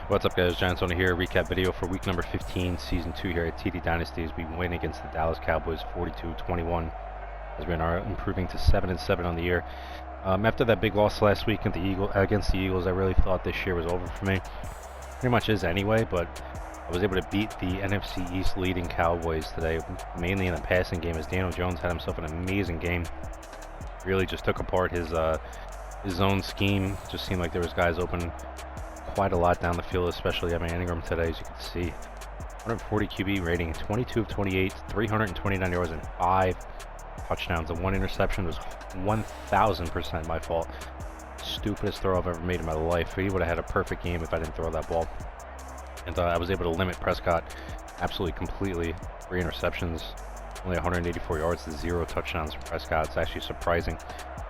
What's up, guys? Giants Owner here. Recap video for week number 15, season 2 here at TD Dynasty as we win against the Dallas Cowboys 42-21 as we are improving to 7-7 on the year. After that big loss last week against the Eagles, I really thought this year was over for me. Pretty much is anyway, but I was able to beat the NFC East leading Cowboys today, mainly in the passing game, as Daniel Jones had himself an amazing game. Really just took apart his zone scheme. Just seemed like there was guys open quite a lot down the field, especially Evan Ingram today, as you can see. 140 QB rating, 22 of 28, 329 yards and 5 touchdowns. And 1 interception was 1,000% my fault. Stupidest throw I've ever made in my life. He would have had a perfect game if I didn't throw that ball. And I was able to limit Prescott absolutely completely. 3 interceptions, only 184 yards to 0 touchdowns for Prescott. It's actually surprising.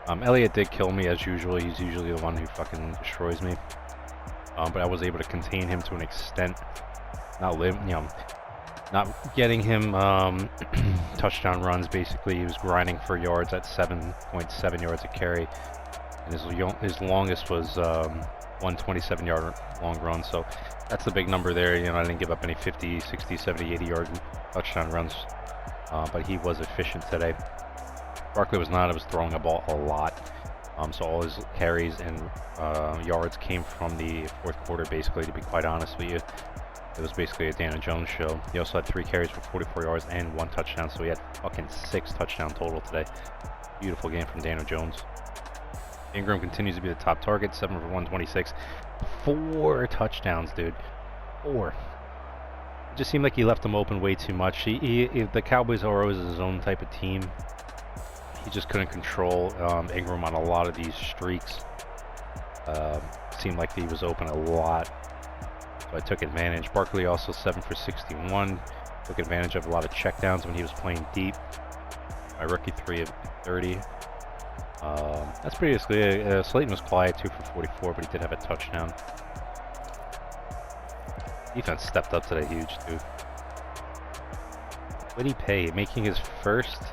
Elliott did kill me as usual. He's usually the one who fucking destroys me. But I was able to contain him to an extent, not getting him touchdown runs. Basically, he was grinding for yards at 7.7 yards a carry, and his longest was 127-yard long run. So that's the big number there. I didn't give up any 50, 60, 70, 80-yard touchdown runs, but he was efficient today. Barkley was not. I was throwing the ball a lot. So all his carries and yards came from the fourth quarter, basically, to be quite honest with you. It was basically a Daniel Jones show. He also had 3 carries for 44 yards and 1 touchdown, so he had fucking 6 touchdowns total today. Beautiful game from Daniel Jones. Ingram continues to be the top target, 7 for 126. 4 touchdowns, dude. 4. It just seemed like he left him open way too much. The Cowboys are always his own type of team. He just couldn't control Ingram on a lot of these streaks. Seemed like he was open a lot, so I took advantage. Barkley also 7 for 61. Took advantage of a lot of checkdowns when he was playing deep. My rookie 3 of 30. That's basically it. Slayton was quiet, 2 for 44, but he did have a touchdown. Defense stepped up today, huge, dude. What did he pay? Making his first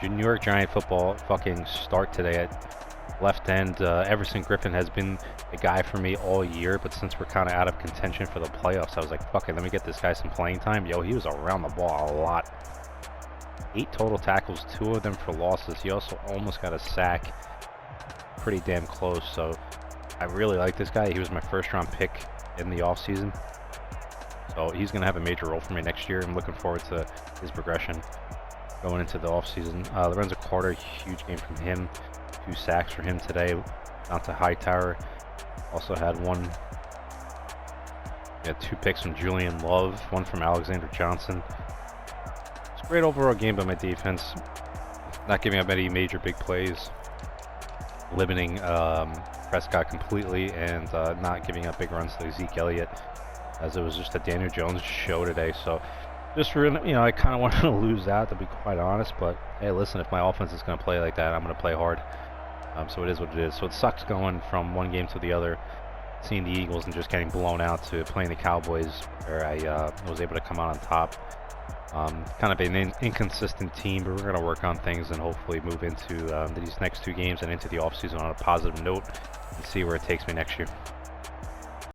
New York Giant football fucking start today at left end. Everson Griffin has been a guy for me all year, but since we're kind of out of contention for the playoffs, I was like, fuck it, let me get this guy some playing time. Yo, he was around the ball a lot. 8 total tackles, 2 of them for losses. He also almost got a sack. Pretty damn close, so I really like this guy. He was my first round pick in the offseason, so he's going to have a major role for me next year. I'm looking forward to his progression going into the offseason. Lorenzo Carter, huge game from him. 2 sacks for him today. Dante Hightower also had 1. He had 2 picks from Julian Love, 1 from Alexander Johnson. It's a great overall game by my defense. Not giving up any major big plays. Limiting Prescott completely, and not giving up big runs to Zeke Elliott, as it was just a Daniel Jones show today. So just really, I kind of wanted to lose that, to be quite honest, but hey, listen, if my offense is going to play like that, I'm going to play hard. So it is what it is. So it sucks going from one game to the other, seeing the Eagles and just getting blown out, to playing the Cowboys, where I was able to come out on top. Kind of an inconsistent team, but we're going to work on things and hopefully move into these next 2 games and into the offseason on a positive note and see where it takes me next year.